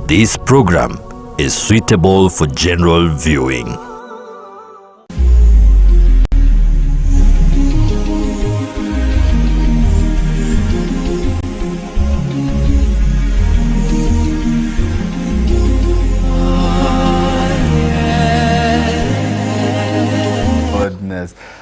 This program is suitable for general viewing.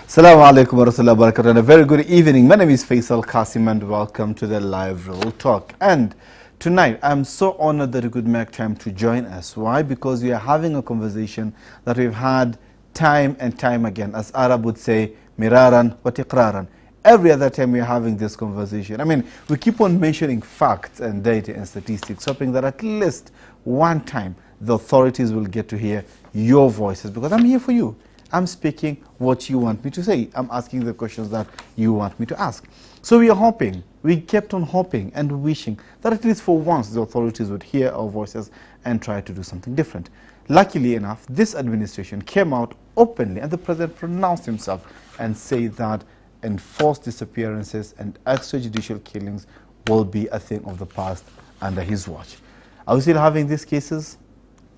Assalamu alaikum wa rahmatullahi wa barakatuh, and a very good evening. My name is Faisal Kassim and welcome to the live Real Talk. And tonight I'm so honored that you could make time to join us. Why? Because we are having a conversation that we've had time and time again. As Arab would say, miraran wa tikraran. Every other time we're having this conversation. I mean, we keep on mentioning facts and data and statistics, hoping that at least one time the authorities will get to hear your voices, because I'm here for you. I'm speaking what you want me to say. I'm asking the questions that you want me to ask. So we are hoping, we kept on hoping and wishing that at least for once the authorities would hear our voices and try to do something different. Luckily enough, this administration came out openly and the president pronounced himself and said that enforced disappearances and extrajudicial killings will be a thing of the past under his watch. Are we still having these cases?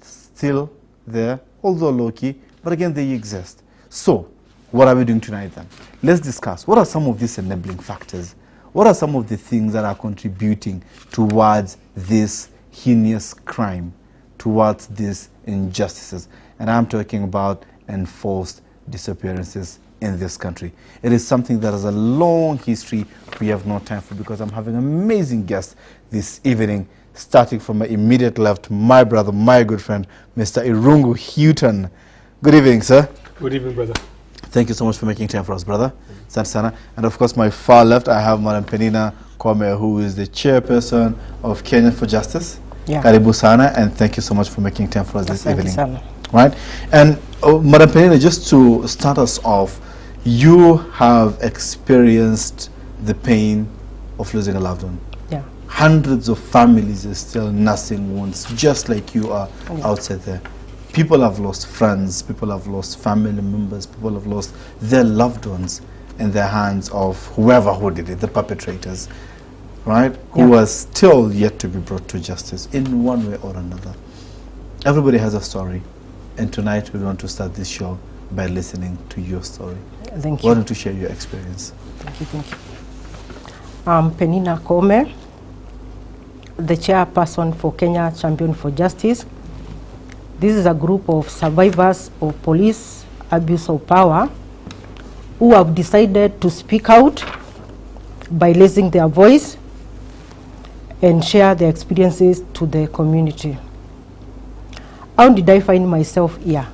Still there, although low-key, but again, they exist. So, what are we doing tonight then? Let's discuss what are some of these enabling factors? What are some of the things that are contributing towards this heinous crime, towards these injustices? And I'm talking about enforced disappearances in this country. It is something that has a long history we have no time for, because I'm having an amazing guest this evening, starting from my immediate left, my brother, my good friend, Mr. Irungu Houghton. Good evening, sir. Good evening, brother. Thank you so much for making time for us, brother. Sansana. And of course, my far left, I have Madam Peninah, Koome, who is the chairperson of Kenya for Justice. Yeah. Karibu sana, and thank you so much for making time for us this evening. Sana. Right? And Madam Peninah, just to start us off, you have experienced the pain of losing a loved one. Yeah. Hundreds of families are still nursing wounds, just like you are outside there. People have lost friends, people have lost family members, people have lost their loved ones in the hands of whoever who did it, the perpetrators, right? Yeah. Who are still yet to be brought to justice in one way or another. Everybody has a story, and tonight we want to start this show by listening to your story. Thank you. Why don't you share your experience? Thank you, thank you. I'm Peninah Koome, the chairperson for Kenya Champion for Justice. This is a group of survivors of police abuse of power who have decided to speak out by raising their voice and share their experiences to the community. How did I find myself here?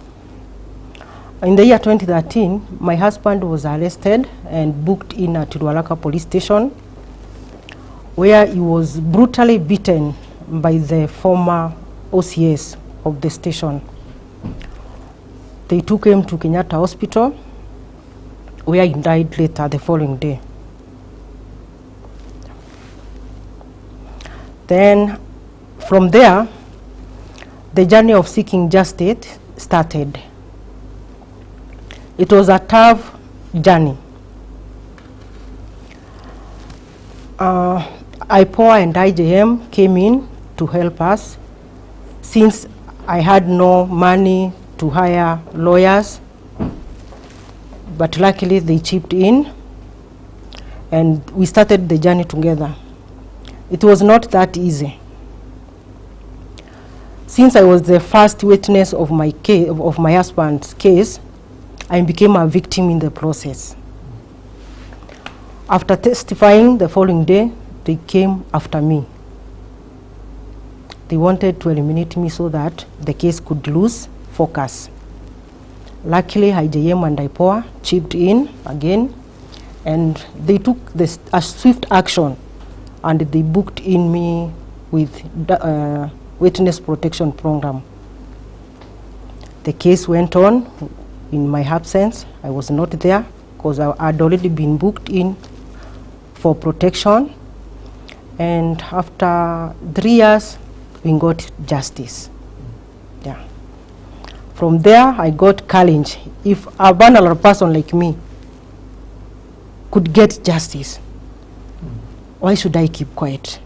In the year 2013, my husband was arrested and booked in at Ruaraka police station, where he was brutally beaten by the former OCS of the station. They took him to Kenyatta Hospital, where he died later the following day. Then, from there, the journey of seeking justice started. It was a tough journey. IPOA and IJM came in to help us, since I had no money to hire lawyers, but luckily they chipped in and we started the journey together. It was not that easy. Since I was the first witness of my case, of my husband's case, I became a victim in the process. After testifying the following day, they came after me. They wanted to eliminate me so that the case could lose focus. Luckily, IJM and IPOA chipped in again, and they took a swift action, and they booked in me with the witness protection program. The case went on in my absence. I was not there because I had already been booked in for protection, and after 3 years, we got justice. Yeah. From there, I got challenge. If a vulnerable person like me could get justice, why should I keep quiet?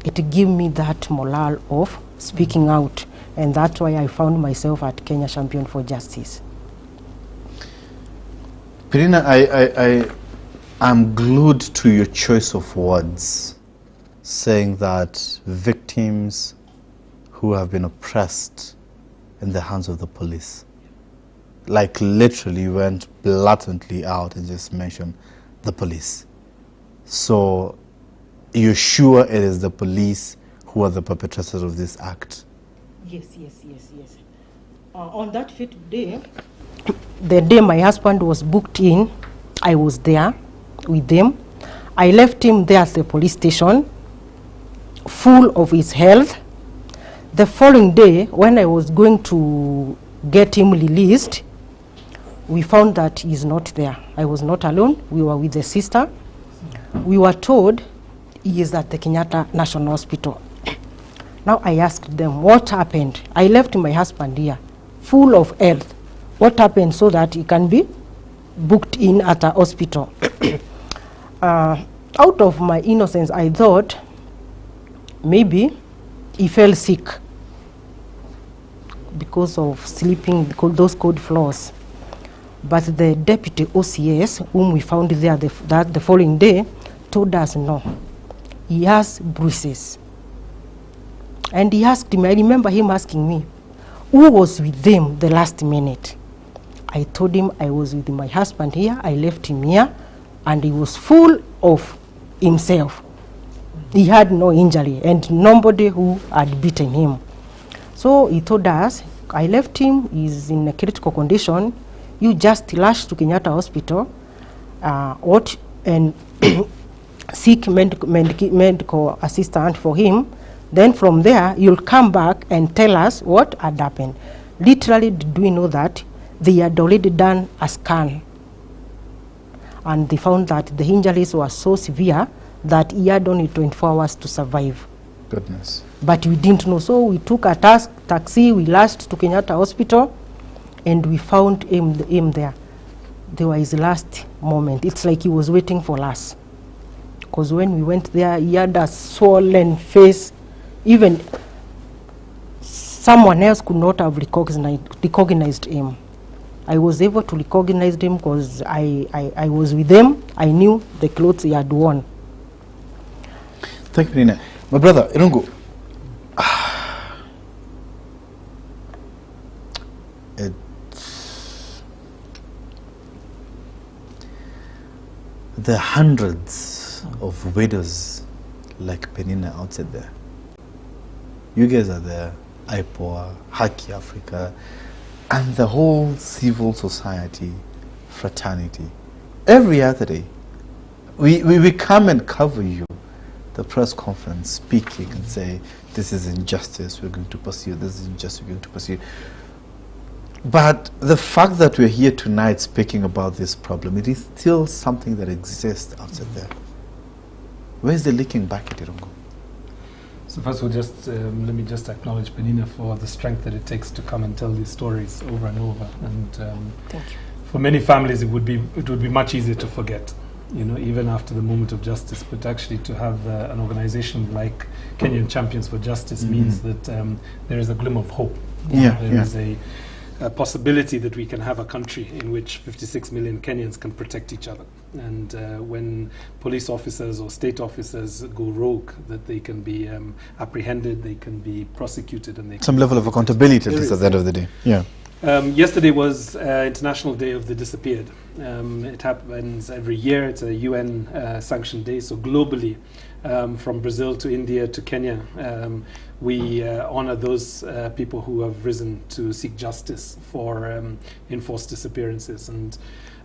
it gave me that morale of speaking out. And that's why I found myself at Kenya Champion for Justice. Peninah, I'm glued to your choice of words, saying that victims who have been oppressed in the hands of the police, like literally went blatantly out and just mentioned the police. So you're sure it is the police who are the perpetrators of this act? Yes. On that 5th day, the day my husband was booked in, I was there with them. I left him there at the police station, full of his health. The following day, when I was going to get him released, we found that he's not there. I was not alone. We were with the sister. We were told he is at the Kenyatta National Hospital. Now I asked them, what happened? I left my husband here, full of health. What happened so that he can be booked in at a hospital? Out of my innocence, I thought maybe he fell sick because of sleeping those cold floors. But the deputy OCS, whom we found there the following day, told us no. He has bruises. And he asked me, I remember him asking me, who was with them the last minute? I told him I was with my husband here, I left him here, and he was full of himself. He had no injury and nobody who had beaten him. So he told us, I left him, he's in a critical condition, you just rush to Kenyatta Hospital and seek medical assistance for him. Then from there, you'll come back and tell us what had happened. Literally, did we know that they had already done a scan? And they found that the injuries were so severe that he had only 24 hours to survive. Goodness. But we didn't know. So we took a taxi, we rushed to Kenyatta Hospital, and we found him there. There was his last moment. It's like he was waiting for us. Because when we went there, he had a swollen face. Even someone else could not have recognized him. I was able to recognize him because I was with him. I knew the clothes he had worn. Thank you, Peninah. My brother, Irungu, there are hundreds of widows like Peninah outside there. You guys are there, IPOA, Haki Africa, and the whole civil society fraternity. Every other day, we come and cover you, the press conference, speaking and say, this is injustice, we're going to pursue, this is injustice, we're going to pursue. But the fact that we're here tonight speaking about this problem, it is still something that exists outside there. Where's the leaking bucket, Irungu? So first of all, just let me just acknowledge Peninah for the strength that it takes to come and tell these stories over and over. And Thank you. for many families, it would be much easier to forget, you know, even after the moment of justice. But actually, to have an organization like Kenyan Champions for Justice means that there is a glimmer of hope. There is a possibility that we can have a country in which 56 million Kenyans can protect each other. And when police officers or state officers go rogue, that they can be apprehended, they can be prosecuted, and they some level of accountability at least at the end of the day. Yeah. Yesterday was International Day of the Disappeared. It happens every year. It's a UN sanctioned day. So globally, from Brazil to India to Kenya, we honor those people who have risen to seek justice for enforced disappearances. And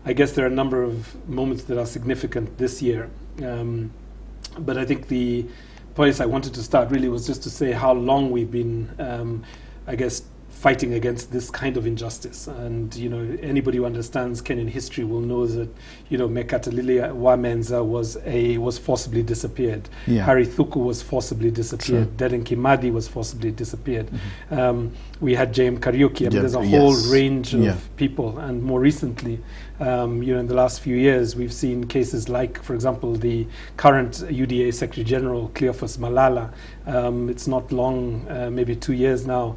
I guess there are a number of moments that are significant this year. But I think the place I wanted to start really was just to say how long we've been, I guess, fighting against this kind of injustice. And, you know, anybody who understands Kenyan history will know that, you know, Mekatilili Wamenza was forcibly disappeared. Harry Thuku was forcibly disappeared. Dedan Kimathi was forcibly disappeared. We had James Kariuki. I mean, there's a whole range of people. And more recently, In the last few years, we've seen cases like, for example, the current UDA Secretary General, Cleophas Malala. It's not long, maybe 2 years now,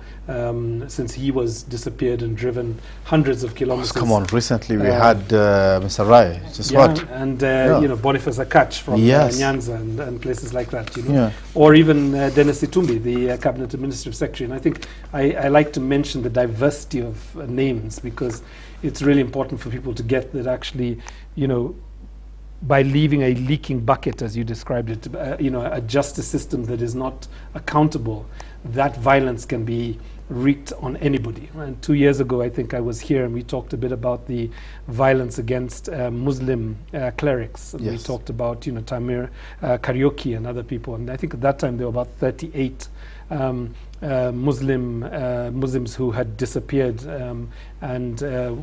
since he was disappeared and driven hundreds of kilometers. Come on, recently we had Mr. Rai, just what? And Boniface Akach from Nyanza and places like that, or even Dennis Itumbi, the Cabinet Administrative Secretary. And I think I like to mention the diversity of names, because it's really important for people to get that actually, by leaving a leaking bucket, as you described it, a justice system that is not accountable, that violence can be wreaked on anybody. And 2 years ago, I think I was here and we talked a bit about the violence against Muslim clerics. And we talked about, Tamir Karaoke and other people. And I think at that time there were about 38 Muslims who had disappeared and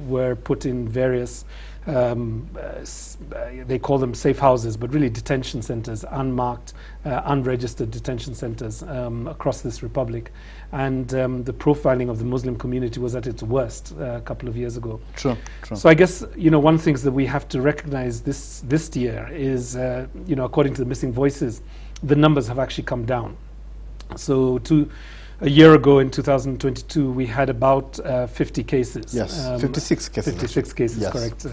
were put in various, they call them safe houses, but really detention centers, unmarked, unregistered detention centers across this republic. And the profiling of the Muslim community was at its worst a couple of years ago. True. So I guess, one of the things that we have to recognize this year is, according to the Missing Voices, the numbers have actually come down. So a year ago in 2022, we had about 50 cases. Yes, 56 cases. 56 cases, correct.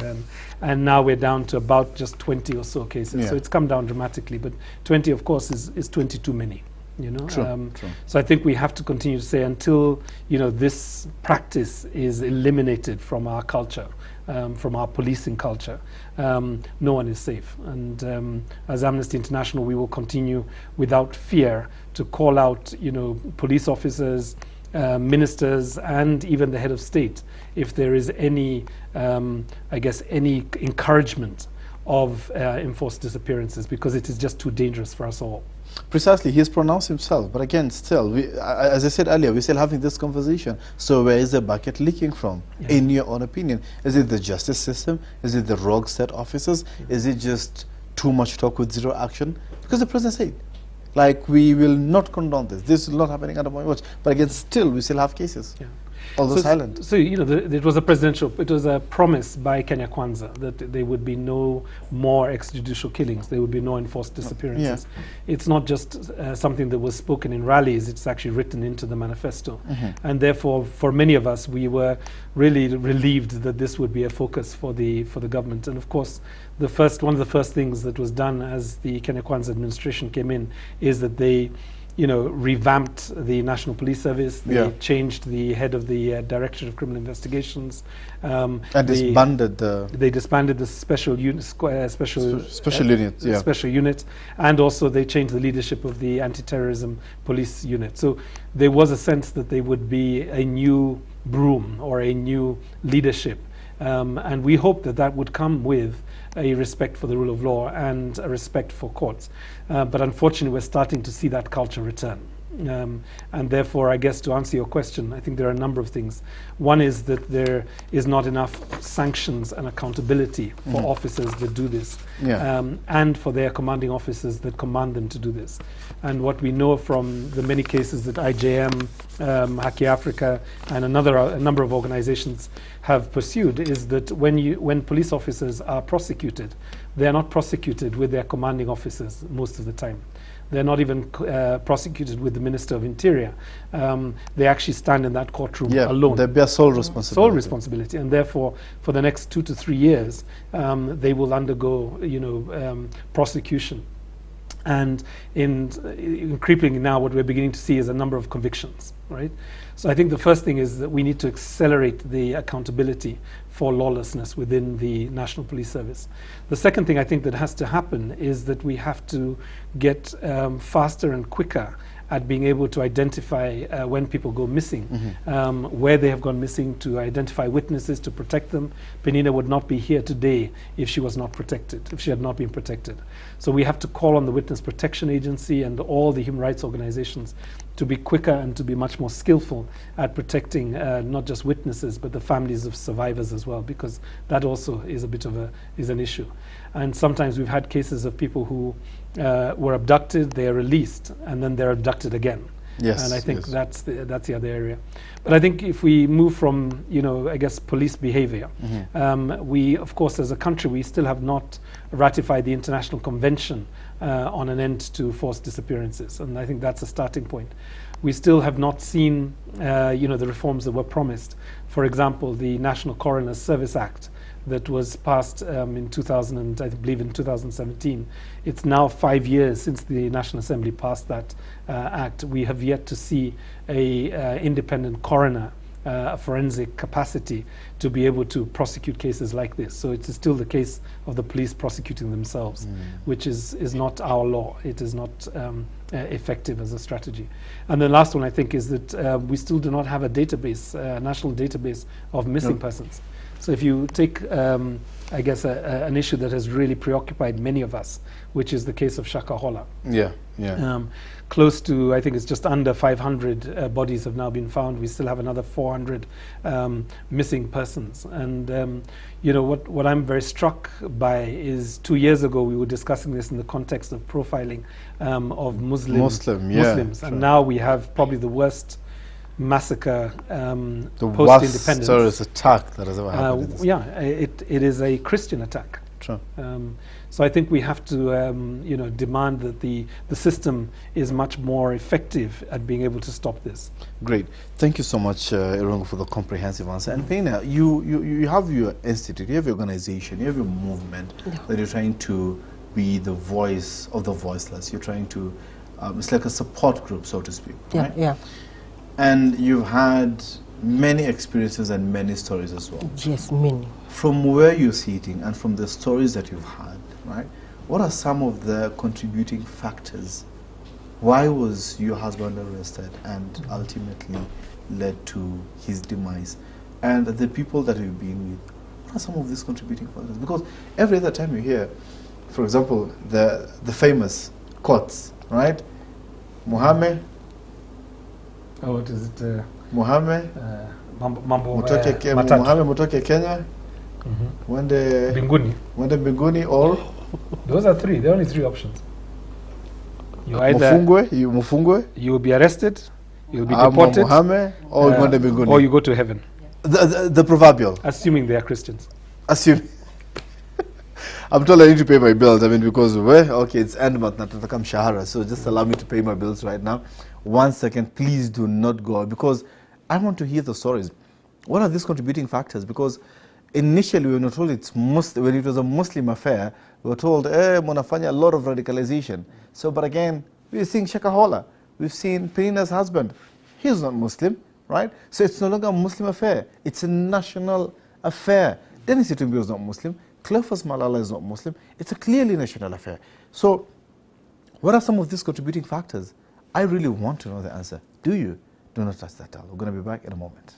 And now we're down to about just 20 or so cases. So it's come down dramatically, but 20, of course, is 20 too many. True. So I think we have to continue to say, until this practice is eliminated from our culture, from our policing culture, no one is safe. And as Amnesty International, we will continue without fear to call out, police officers, ministers, and even the head of state, if there is any, any encouragement of enforced disappearances, because it is just too dangerous for us all. Precisely, he's pronounced himself, but again, still, as I said earlier, we're still having this conversation. So where is the bucket leaking from, in your own opinion? Is it the justice system? Is it the rogue state officers? Is it just too much talk with zero action? Because the president said, we will not condone this. This is not happening under my watch. But again, we still have cases. Although silent. So, it was a promise by Kenya Kwanza that there would be no more extrajudicial killings. There would be no enforced disappearances. It's not just something that was spoken in rallies. It's actually written into the manifesto. And therefore, for many of us, we were really relieved that this would be a focus for the government. And of course, one of the first things that was done as the Kenya Kwanza administration came in is that they revamped the National Police Service. They changed the head of the Directorate of Criminal Investigations. And disbanded they disbanded the special unit, special unit, and also they changed the leadership of the anti-terrorism police unit. So there was a sense that there would be a new broom or a new leadership. And we hope that would come with a respect for the rule of law and a respect for courts. But unfortunately, we're starting to see that culture return. And therefore, I guess to answer your question, I think there are a number of things. One is that there is not enough sanctions and accountability for officers that do this, and for their commanding officers that command them to do this. And what we know from the many cases that IJM, Haki Africa, and a number of organizations have pursued is that when police officers are prosecuted, they are not prosecuted with their commanding officers most of the time. They're not even prosecuted with the Minister of Interior. They actually stand in that courtroom alone. They bear sole responsibility. Sole responsibility, and therefore, for the next 2 to 3 years, they will undergo, prosecution. And in creeping now, what we're beginning to see is a number of convictions, right? So I think the first thing is that we need to accelerate the accountability for lawlessness within the National Police Service. The second thing I think that has to happen is that we have to get faster and quicker at being able to identify when people go missing, where they have gone missing, to identify witnesses, to protect them. Peninah would not be here today if she was not protected, if she had not been protected. So we have to call on the Witness Protection Agency and all the human rights organizations to be quicker and to be much more skillful at protecting not just witnesses, but the families of survivors as well, because that also is a bit of an issue. And sometimes we've had cases of people who were abducted, they are released, and then they're abducted again. Yes, and I think yes. that's the other area. But I think if we move from, I guess, police behavior, we, of course, as a country, we still have not ratified the International Convention on an end to forced disappearances, and I think that's a starting point. We still have not seen, the reforms that were promised. For example, the National Coroner's Service Act that was passed in 2017. It's now 5 years since the National Assembly passed that act. We have yet to see a independent coroner, a forensic capacity to be able to prosecute cases like this. So it is still the case of the police prosecuting themselves, which is not our law. It is not effective as a strategy. And the last one, I think, is that we still do not have a database, national database of missing persons. So if you take, I guess, an issue that has really preoccupied many of us, which is the case of Shakahola. Close to, I think it's just under 500 bodies have now been found. We still have another 400 missing persons. And what I'm very struck by is 2 years ago we were discussing this in the context of profiling of Muslims. And now we have probably the worst massacre post-independence. Terrorist attack that has ever happened. It is a Christian attack. Sure. So I think we have to, demand that the system is much more effective at being able to stop this. Great. Thank you so much, Irungu, for the comprehensive answer. And Peninah, you have your institute, you have your organization, you have your movement that you're trying to be the voice of the voiceless. You're trying to, it's like a support group, so to speak. Right? Yeah. And you've had many experiences and many stories as well. Yes, many. From where you're sitting and from the stories that you've had, right? What are some of the contributing factors? Why was your husband arrested and ultimately led to his demise? And the people that you've been with, what are some of these contributing factors? Because every other time you hear, for example, the famous quotes, right? Muhammad. Oh, what is it? Muhammad. Muhammad Mutoke Kenya. Wende Mbinguni, or those are three. There are only three options. You either Mufungwe, you will be arrested, you will be deported, Muhammad, or or you go to heaven. The proverbial. Assuming they are Christians. Assuming. I'm told I need to pay my bills. I mean, because it's end month, natakam shahara. So just allow me to pay my bills right now. 1 second, please do not go, because I want to hear the stories. What are these contributing factors? Because initially we were not told when it was a Muslim affair, we were told, Monafanya, a lot of radicalization. So, but again, we've seen Shakahola, we've seen Peninah's husband. He's not Muslim, right? So it's no longer a Muslim affair. It's a national affair. Dennis Itumbi is not Muslim. Cleophas Malala is not Muslim. It's a clearly national affair. So what are some of these contributing factors? I really want to know the answer. Do you? Do not touch that dial. We're going to be back in a moment.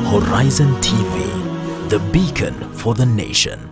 Horizon TV, the beacon for the nation.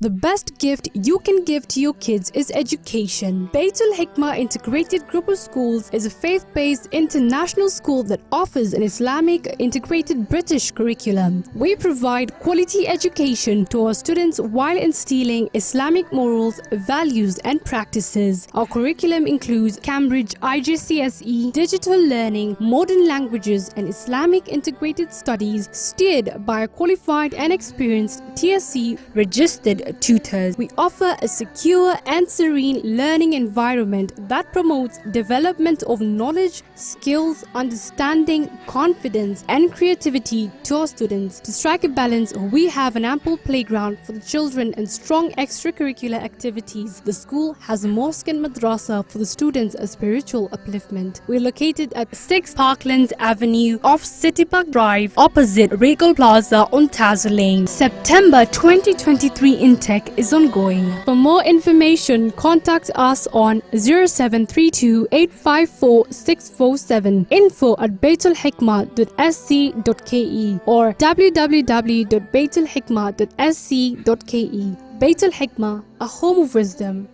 The best gift you can give to your kids is education. Baitul Hikmah Integrated Group of Schools is a faith-based international school that offers an Islamic integrated British curriculum. We provide quality education to our students while instilling Islamic morals, values and practices. Our curriculum includes Cambridge IGCSE, digital learning, modern languages and Islamic integrated studies, steered by a qualified and experienced TSC registered tutors. We offer a secure and serene learning environment that promotes development of knowledge, skills, understanding, confidence and creativity to our students. To strike a balance, we have an ample playground for the children and strong extracurricular activities. The school has a mosque and madrasa for the students' spiritual upliftment. We're located at 6 Parklands Avenue off City Park Drive, opposite Regal Plaza on Tazza Lane. September 2023 intake check is ongoing. For more information, contact us on 0732 854 647, info@baitulhikmah.sc.ke or www.baitulhikmah.sc.ke. Baitul Hikmah, a home of wisdom.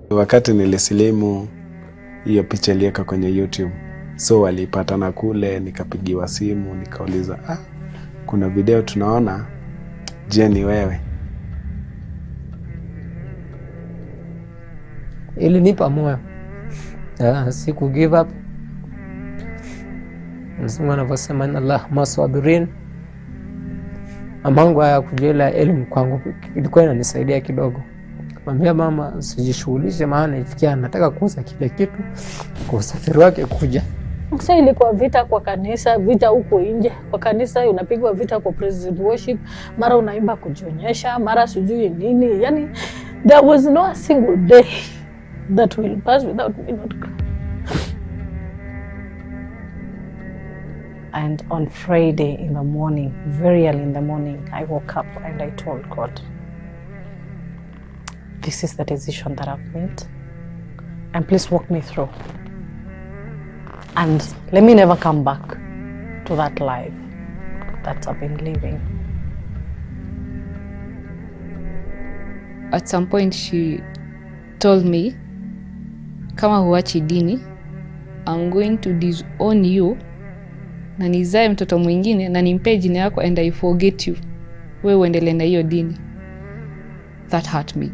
Wakati nilisilimu hiyo picha iliweka kwenye YouTube, so walipatana kule, nikapigiwa simu, nikauliza kuna video tunaona, je ni wewe? Ilinipa moyo, siku give up. Nasema anavyosema inna Allah masabirin. Mamangu haya kujela elimu kwangu ilikuwa inanisaidia kidogo. Mwambia mama sijishughulishe, maana ifikia nataka kuuza kile kitu kwa usafiri wake kuja. Sasa ilikuwa vita kwa kanisa, vita huko nje. Kwa kanisa unapigwa vita kwa president worship, mara unaimba kujionyesha, mara sijui nini. Yani there was no a single day that will pass without me not crying. And on Friday in the morning, very early in the morning, I woke up and I told God, this is the decision that I've made, and please walk me through. And let me never come back to that life that I've been living. At some point she told me, kama huachi dini, I'm going to disown you, na nizae mtoto mwingine na nimpe jina yako and I forget you. Wewe uendelee na hiyo dini. That hurt me.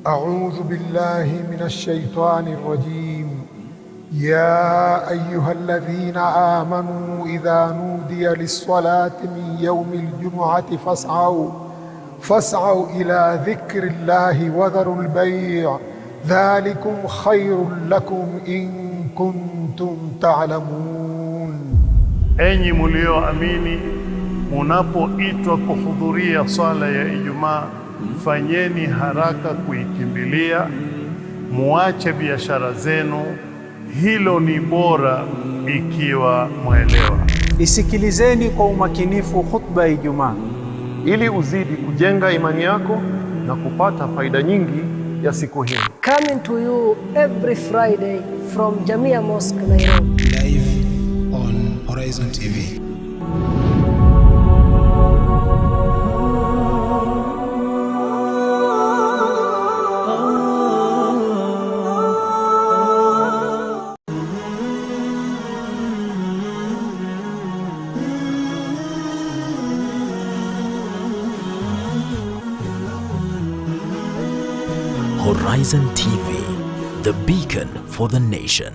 أعوذ بالله من الشيطان الرجيم. يا أيها الذين آمنوا إذا نودي للصلاة من يوم الجمعة فاسعوا إلى ذكر الله وذروا البيع ذلكم خير لكم إن كنتم تعلمون. Enyi mlioamini, munapoitwa kuhudhuria swala ya Ijumaa, fanyeni haraka kuikimbilia, muache biashara zenu, hilo ni bora ikiwa mwelewa. Isikilizeni kwa umakinifu khutba ya Ijumaa ili uzidi kujenga imani yako na kupata faida nyingi ya siku hii. Coming to you every Friday from Jamia Mosque, Nairobi. Live on HorizonTV. Horizon TV, the beacon for the nation.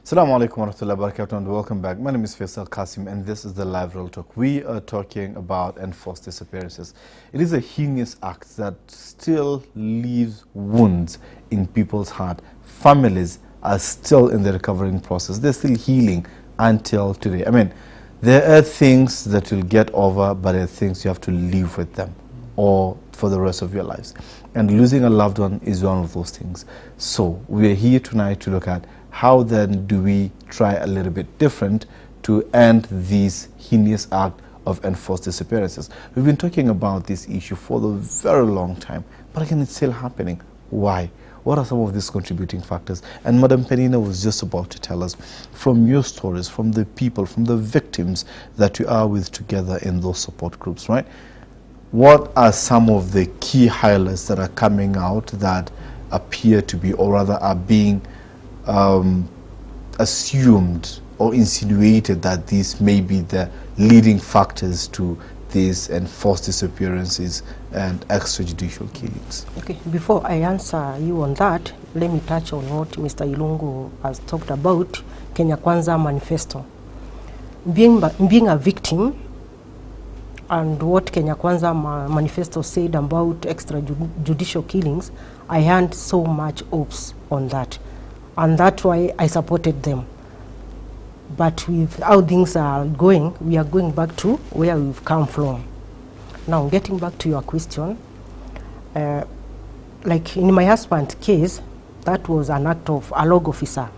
Assalamu alaikum wa rahmatullahi wa barakatuh and welcome back. My name is Faisal Kassim and this is the Live Real Talk. We are talking about enforced disappearances. It is a heinous act that still leaves wounds in people's heart. Families are still in the recovering process. They're still healing until today. I mean, there are things that you'll get over, but there are things you have to live with them or for the rest of your lives. And losing a loved one is one of those things. So we're here tonight to look at how then do we try a little bit different to end this heinous act of enforced disappearances. We've been talking about this issue for a very long time, but again it's still happening. Why? What are some of these contributing factors? And Madam Peninah was just about to tell us from your stories, from the people, from the victims that you are with together in those support groups, right? What are some of the key highlights that are coming out that appear to be, or rather are being assumed or insinuated that these may be the leading factors to these enforced disappearances and extrajudicial killings? Okay, before I answer you on that, let me touch on what Mr. Irungu has talked about, Kenya Kwanza manifesto. Being a victim, and what Kenya Kwanza manifesto said about extrajudicial killings, I had so much hopes on that. And that's why I supported them. But with how things are going, we are going back to where we've come from. Now, getting back to your question, like in my husband's case, that was an act of a log officer,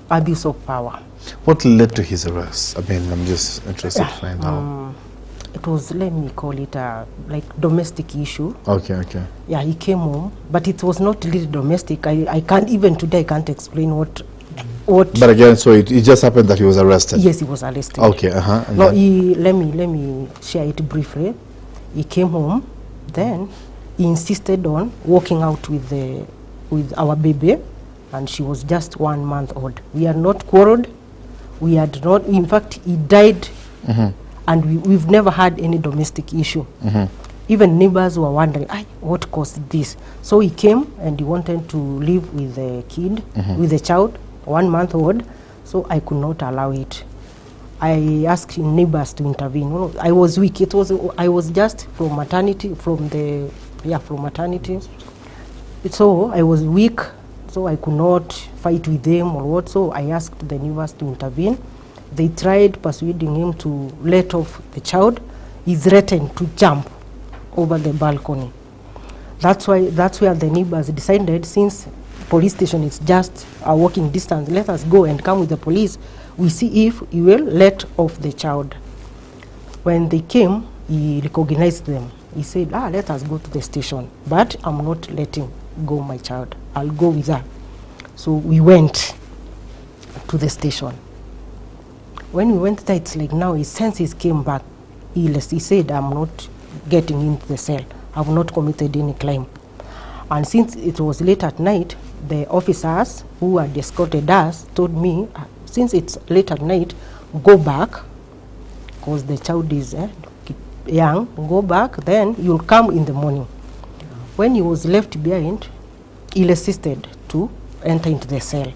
abuse of power. What led to his arrest? I mean, I'm just interested to find out. It was, let me call it like domestic issue. Okay. Yeah, he came home, but it was not really domestic. I can't, even today, I can't explain what. But again, so it just happened that he was arrested? Yes, he was arrested. Okay, No, let me share it briefly. He came home, then he insisted on walking out with our baby, and she was just 1 month old. We had not quarreled. We had not, in fact, he died, and we've never had any domestic issue. Even neighbors were wondering, what caused this? So he came and he wanted to live with the kid, with the child, 1 month old, so I could not allow it. I asked neighbors to intervene. I was weak. I was just from maternity, from maternity. So I was weak, so I could not fight with them or what, so I asked the neighbors to intervene. They tried persuading him to let off the child. He threatened to jump over the balcony. That's where the neighbors decided, since police station is just a walking distance, let us go and come with the police. We see if he will let off the child. When they came, he recognized them. He said, let us go to the station, but I'm not letting go my child. I'll go with her. So we went to the station. When we went there, it's like now his senses came back. He said, I'm not getting into the cell. I've not committed any crime. And since it was late at night, the officers who had escorted us told me, since it's late at night, go back, because the child is young, go back, then you'll come in the morning. When he was left behind, he insisted to enter into the cell.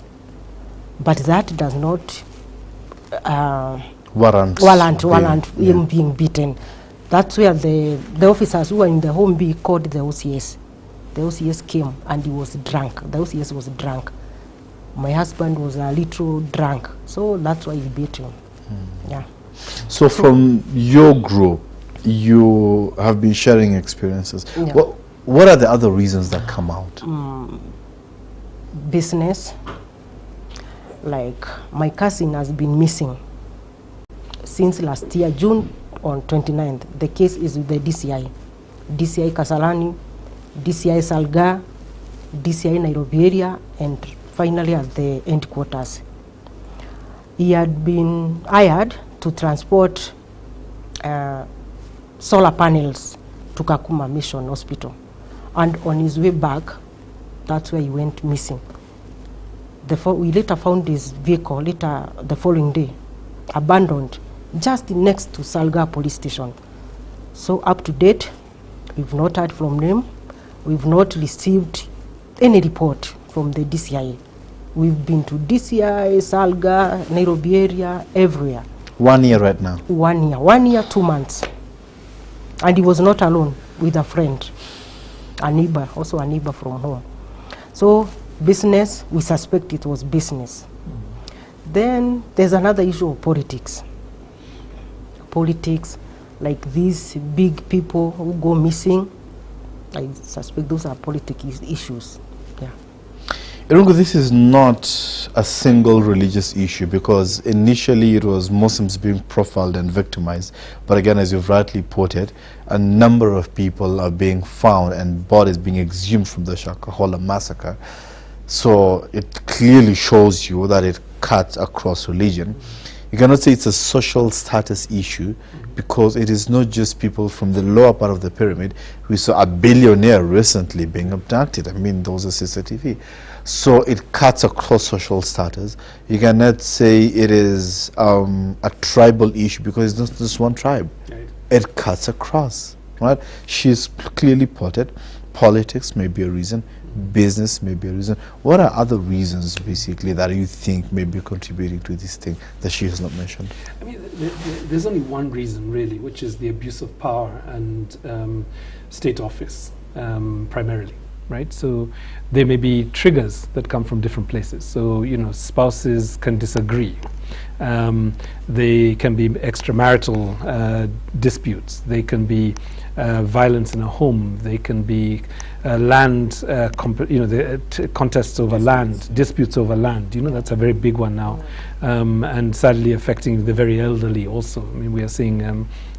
But that does not warrant him being beaten. That's where the officers who were in the home B called the OCS. The OCS came and he was drunk. The OCS was drunk. My husband was a little drunk, so that's why he beat him. Yeah. So from your group, you have been sharing experiences. Yeah. What are the other reasons that come out? Business. Like my cousin has been missing since last year, June on 29th. The case is with the DCI Kasarani, DCI Salga, DCI Nairobi area, and finally at the headquarters. He had been hired to transport solar panels to Koome Mission Hospital, and on his way back, that's where he went missing. We later found his vehicle the following day, abandoned, just next to Salga police station. So up to date, we've not heard from them. We've not received any report from the DCI. We've been to DCI, Salga, Nairobi area, everywhere. 1 year right now? 1 year. 1 year, 2 months. And he was not alone, with a friend, a neighbor, also a neighbor from home. So business, we suspect it was business. Then there's another issue of politics. Politics, like these big people who go missing, I suspect those are political issues. Yeah. Irungu, this is not a single religious issue, because initially it was Muslims being profiled and victimized. But again, as you've rightly put it, a number of people are being found and bodies being exhumed from the Shakahola massacre. So it clearly shows you that it cuts across religion. You cannot say it's a social status issue, because it is not just people from the lower part of the pyramid. We saw a billionaire recently being abducted. I mean, those are CCTV. So it cuts across social status. You cannot say it is a tribal issue because it's not just one tribe. Right. It cuts across, right? She's clearly plotted. Politics may be a reason. Business may be a reason. What are other reasons, basically, that you think may be contributing to this thing that she has not mentioned? I mean, there's only one reason, really, which is the abuse of power and state office, primarily, right? So there may be triggers that come from different places. So, you know, spouses can disagree. They can be extramarital disputes. They can be violence in a home. They can be land, contests over land, disputes over land. You know, that's a very big one now, and sadly affecting the very elderly also. I mean, we are seeing,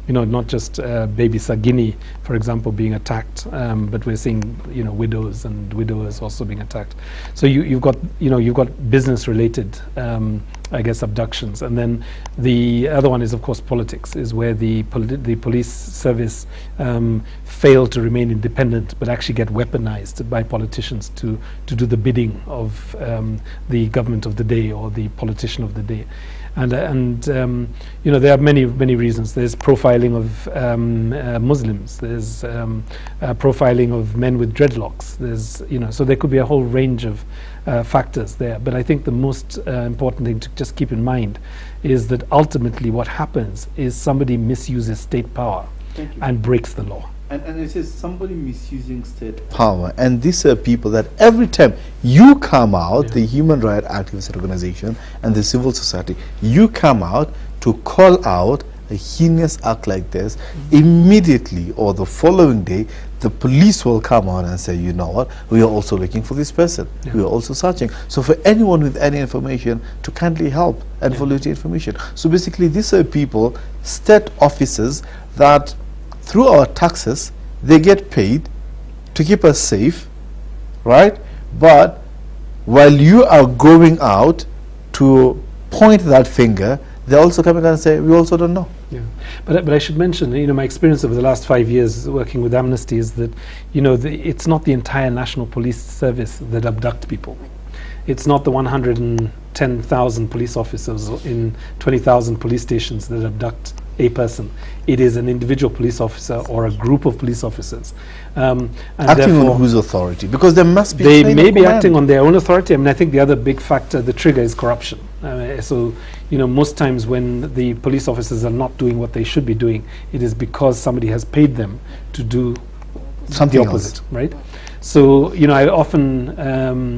you know, not just baby Sagini, for example, being attacked, but we're seeing, you know, widows and widowers also being attacked. So you've got business-related, I guess, abductions, and then the other one is, of course, politics, is where the police service fail to remain independent, but actually get weaponized by politicians to do the bidding of the government of the day or the politician of the day. And you know, there are many reasons. There's profiling of Muslims. There's profiling of men with dreadlocks. There's, you know, so there could be a whole range of factors there. But I think the most important thing to just keep in mind is that ultimately what happens is somebody misuses state power and breaks the law. And it is somebody misusing state power. And these are people that every time you come out, the human rights activist organization and the civil society, you come out to call out a heinous act like this, immediately or the following day, the police will come out and say, you know what, we are also looking for this person. We are also searching. So for anyone with any information to kindly help and follow the information. So basically these are people, state officers, that through our taxes, they get paid to keep us safe, right? But while you are going out to point that finger, they're also coming and say, we also don't know. Yeah, but I should mention, you know, my experience over the last 5 years working with Amnesty is that, you know, it's not the entire National Police Service that abduct people. It's not the 110,000 police officers in 20,000 police stations that abduct a person. It is an individual police officer or a group of police officers. Acting on whose authority? Because there must be. They may be acting on their own authority. I mean, I think the other big factor, the trigger, is corruption. So, you know, most times when the police officers are not doing what they should be doing, it is because somebody has paid them to do something the opposite, right? So, you know, I often,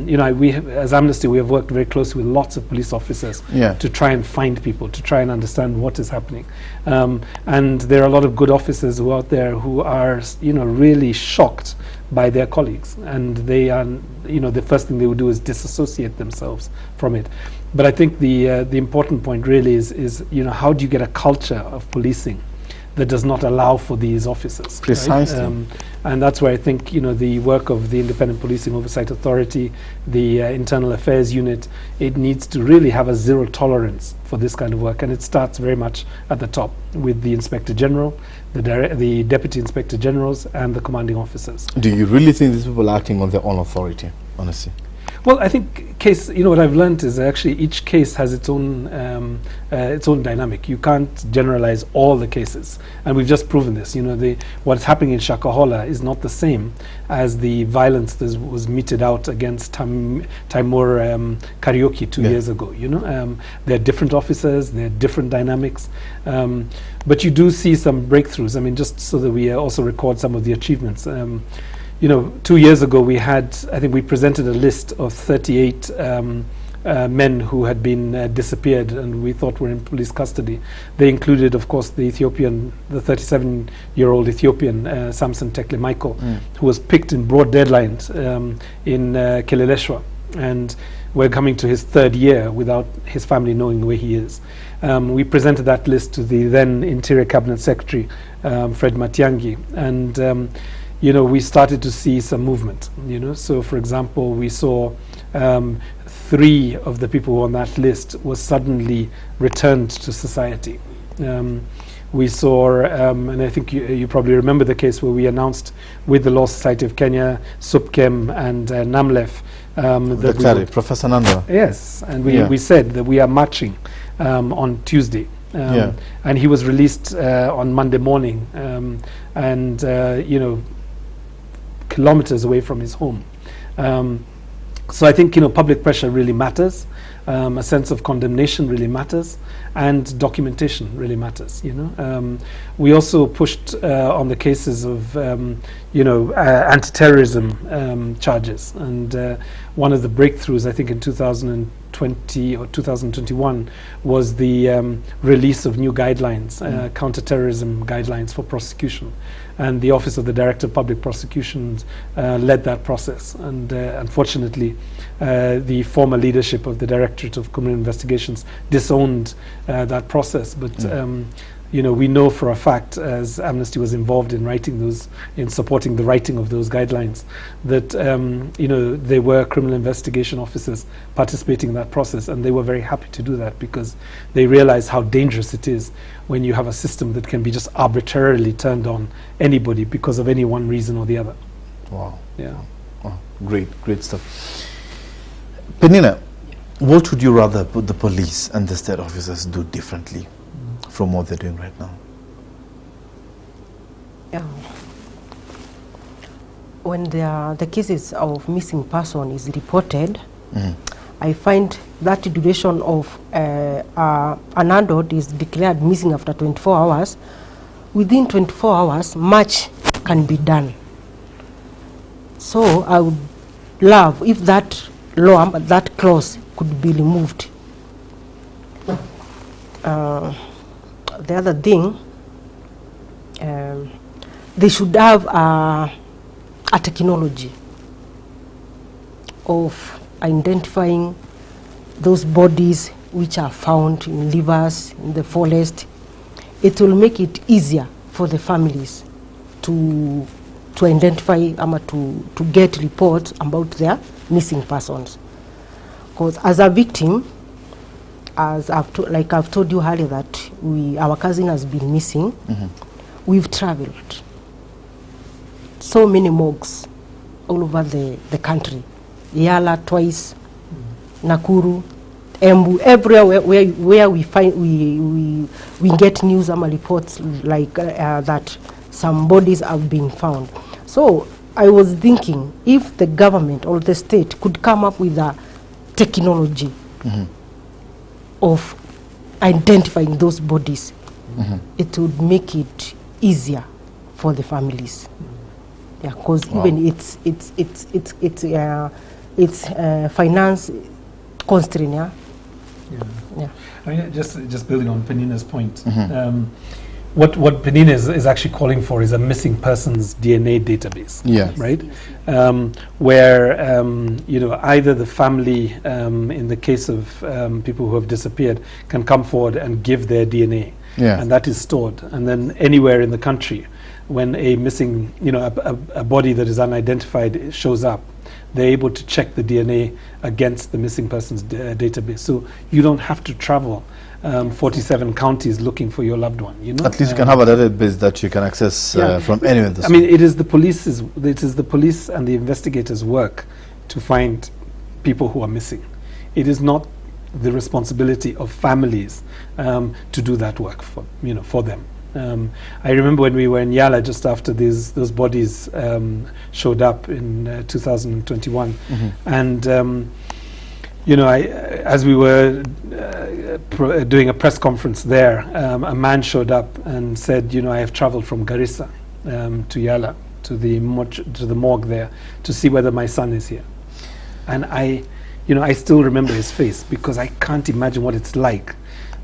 you know, we have, as Amnesty, we have worked very closely with lots of police officers to try and find people, to try and understand what is happening. And there are a lot of good officers who are out there who are, you know, really shocked by their colleagues. And they are, you know, the first thing they would do is disassociate themselves from it. But I think the important point really is, you know, how do you get a culture of policing that does not allow for these officers? Precisely. Right? And that's where I think, you know, the work of the Independent Policing Oversight Authority, the Internal Affairs Unit, it needs to really have a zero tolerance for this kind of work. And it starts very much at the top with the Inspector General, the Deputy Inspector Generals, and the commanding officers. Do you really think these people are acting on their own authority, honestly? Well, I think case, you know, what I've learned is actually each case has its own dynamic. You can't generalize all the cases, and we've just proven this. You know, what's happening in Shakahola is not the same as the violence that was meted out against Timur Karaoke 2 years ago. You know, they're different officers, they're different dynamics, but you do see some breakthroughs. I mean, just so that we also record some of the achievements. You know, 2 years ago we had, I think we presented a list of 38 men who had been disappeared and we thought were in police custody. They included, of course, the 37-year-old Ethiopian, Samson Tekle Michael, who was picked in broad daylight in Kileleshwa. And we're coming to his third year without his family knowing where he is. We presented that list to the then Interior Cabinet Secretary, Fred Matiang'i, and you know, we started to see some movement, you know. So, for example, we saw 3 of the people on that list were suddenly returned to society. We saw, and I think you probably remember the case where we announced with the Law Society of Kenya, SUPKEM, and NAMLEF Professor Nandwa. Yes, and we said that we are marching on Tuesday. And he was released on Monday morning, and kilometers away from his home. So I think public pressure really matters. A sense of condemnation really matters, and documentation really matters. We also pushed on the cases of anti-terrorism charges, and one of the breakthroughs I think in 2020 or 2021 was the release of new guidelines, counter-terrorism guidelines for prosecution, and the Office of the Director of Public Prosecutions led that process, and unfortunately the former leadership of the Directorate of Criminal Investigations disowned that process, but we know for a fact, as Amnesty was involved in writing those, in supporting the writing of those guidelines, that there were criminal investigation officers participating in that process, and they were very happy to do that because they realized how dangerous it is when you have a system that can be just arbitrarily turned on anybody because of any one reason or the other. Wow. Yeah. Wow. Great stuff. Peninah, what would you rather the police and the state officers do differently from what they're doing right now? When the cases of missing person is reported, I find that duration of an adult is declared missing after 24 hours. Within 24 hours, much can be done. So I would love if that law, that clause could be removed. The other thing, they should have a technology of identifying those bodies which are found in rivers, in the forest. It will make it easier for the families to identify to get reports about their missing persons. Because as a victim, as I've told you earlier that our cousin has been missing, we've traveled so many morgues all over the country. Yala twice, Nakuru, Embu, everywhere where we find we get news and reports like that some bodies have been found. So I was thinking if the government or the state could come up with a technology of identifying those bodies, it would make it easier for the families. Yeah, because even it's finance constraint. Yeah. I mean, just building on Peninah's point. What Peninah is actually calling for is a missing persons DNA database. Yes. Right? Where either the family, in the case of people who have disappeared, can come forward and give their DNA, and that is stored. And then anywhere in the country, when a missing, a body that is unidentified shows up, they're able to check the DNA against the missing persons database. So you don't have to travel 47 counties looking for your loved one. At least you can have a database that you can access from anywhere. I mean, it is the police and the investigators' work to find people who are missing. It is not the responsibility of families to do that work for them. I remember when we were in Yala just after those bodies showed up in 2021, and as we were doing a press conference there, a man showed up and said, I have traveled from Garissa to Yala to the morgue there to see whether my son is here, and I still remember his face because I can't imagine what it's like.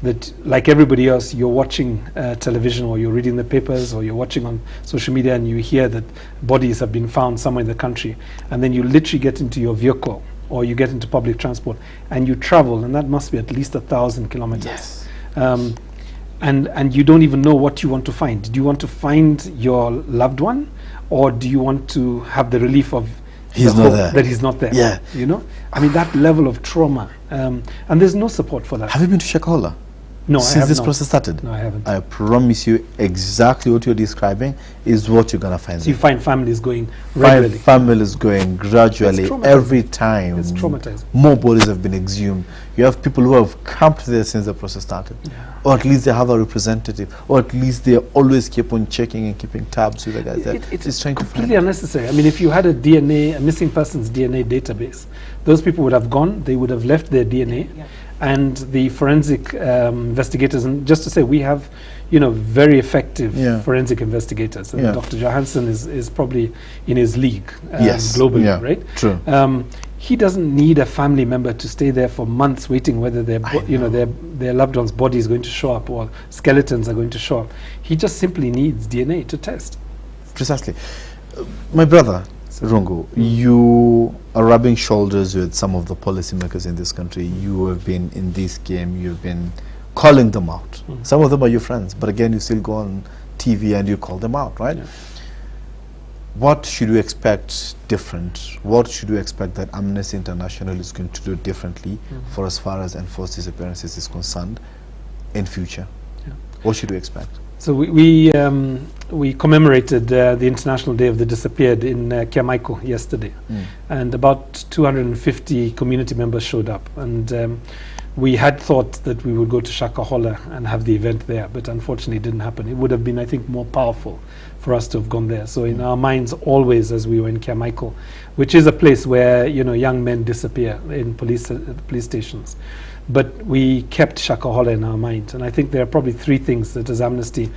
That, like everybody else, you're watching television or you're reading the papers or you're watching on social media and you hear that bodies have been found somewhere in the country, and then you literally get into your vehicle or you get into public transport and you travel, and that must be at least 1,000 kilometers. And you don't even know what you want to find. Do you want to find your loved one, or do you want to have the relief of that he's not there? Yeah. I mean, that level of trauma, and there's no support for that. Have you been to Shakahola? No, I since have this not. process started? No, I haven't. I promise you exactly what you're describing is what you're going to find. So you find families going regularly. Families going gradually It's traumatizing. every time. It's traumatizing. More bodies have been exhumed. You have people who have camped there since the process started. Or at least they have a representative. Or at least they always keep on checking and keeping tabs with the guys there. It's trying to completely unnecessary. I mean, if you had a missing persons DNA database, those people would have gone, they would have left their DNA, and the forensic investigators, and just to say, we have, very effective forensic investigators. And Dr. Johansson is probably in his league globally, right? True. He doesn't need a family member to stay there for months waiting whether their loved one's body is going to show up or skeletons are going to show up. He just simply needs DNA to test. Precisely. My brother, Irungu, you are rubbing shoulders with some of the policymakers in this country. You have been in this game, you've been calling them out. Some of them are your friends, but again, you still go on TV and you call them out, right? What should we expect different? What should we expect that Amnesty International is going to do differently for as far as enforced disappearances is concerned in future? What should we expect? So we commemorated the International Day of the Disappeared in Kiamaiko yesterday, and about 250 community members showed up, and we had thought that we would go to Shakahola and have the event there, but unfortunately it didn't happen. It would have been, I think, more powerful for us to have gone there. So in our minds always, as we were in Kiamaiko, which is a place where young men disappear in police stations, but we kept Shakahola in our mind. And I think there are probably three things that as Amnesty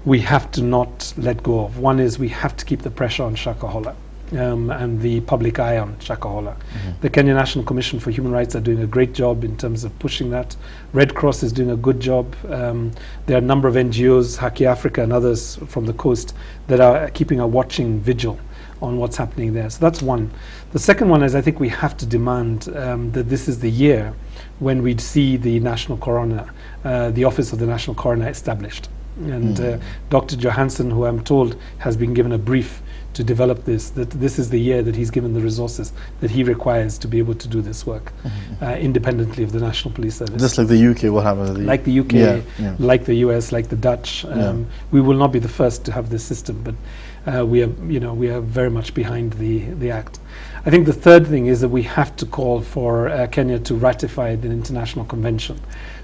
we have to not let go of. One is we have to keep the pressure on Shakahola and the public eye on Shakahola. The Kenya National Commission for Human Rights are doing a great job in terms of pushing that. Red Cross is doing a good job. There are a number of NGOs, Haki Africa and others from the coast, that are keeping a watching vigil on what's happening there. So that's one. The second one is I think we have to demand that this is the year when we'd see the National Coroner, the Office of the National Coroner established. And Dr. Johansson, who I'm told has been given a brief to develop this, that this is the year that he's given the resources that he requires to be able to do this work independently of the National Police Service. Just like the UK, what happened to the Like the UK, like the US, like the Dutch. We will not be the first to have this system, but we are very much behind the act. I think the third thing is that we have to call for Kenya to ratify the international convention,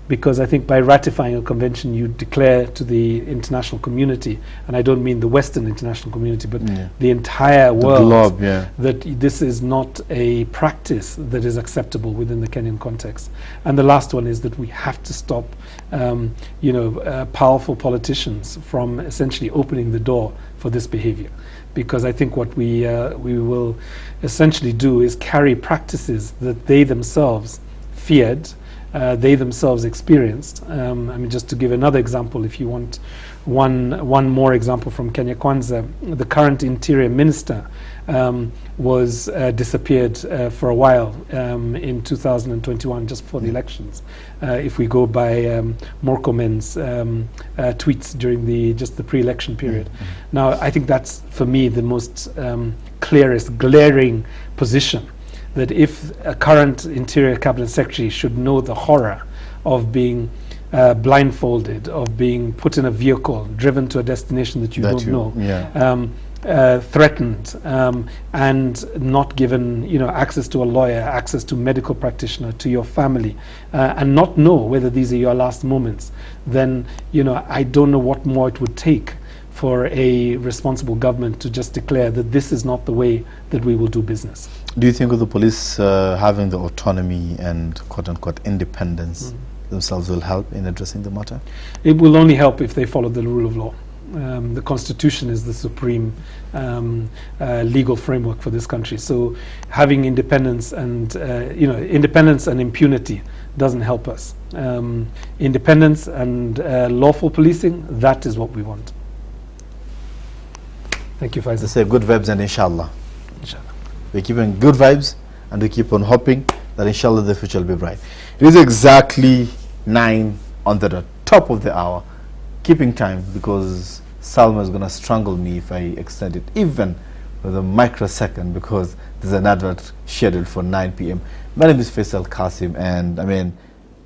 because I think by ratifying a convention you declare to the international community, and I don't mean the Western international community, but the entire world, that this is not a practice that is acceptable within the Kenyan context. And the last one is that we have to stop powerful politicians from essentially opening the door for this behavior, because I think what we will essentially do is carry practices that they themselves feared, they themselves experienced. I mean, just to give another example, if you want one more example from Kenya Kwanza, the current Interior Minister was disappeared for a while in 2021, just before the elections. If we go by Murkomen's tweets during the pre-election period. Now, I think that's, for me, the most clearest, glaring position, that if a current Interior Cabinet Secretary should know the horror of being blindfolded, of being put in a vehicle, driven to a destination that you don't know, threatened, and not given access to a lawyer, access to medical practitioner, to your family, and not know whether these are your last moments, then I don't know what more it would take for a responsible government to just declare that this is not the way that we will do business. Do you think of the police having the autonomy and quote-unquote independence themselves will help in addressing the matter? It will only help if they follow the rule of law. The Constitution is the supreme legal framework for this country. So having independence and independence and impunity doesn't help us. Independence and lawful policing, that is what we want. Thank you, Faisal. They say good vibes and inshallah. Inshallah. We're keeping good vibes and we keep on hoping that inshallah the future will be bright. It is exactly 9 on the top of the hour. Keeping time, because Salma is going to strangle me if I extend it even with a microsecond, because there's an advert scheduled for 9 p.m. My name is Faisal Kassim, and I mean,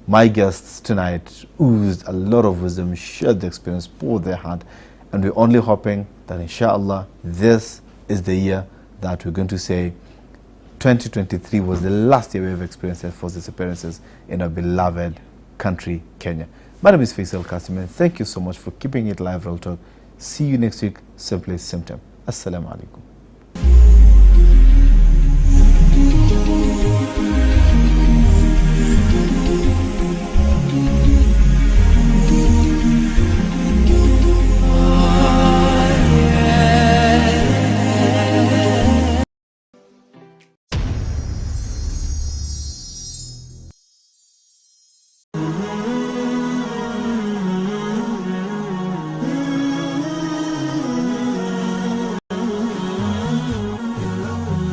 My guests tonight oozed a lot of wisdom, shared the experience, poured their heart, and we're only hoping that inshallah this is the year that we're going to say 2023 was the last year we have experienced forced disappearances in our beloved country, Kenya. My name is Faisal Kassim, and thank you so much for keeping it live, Real Talk. See you next week, same place, same time. Assalamu alaikum.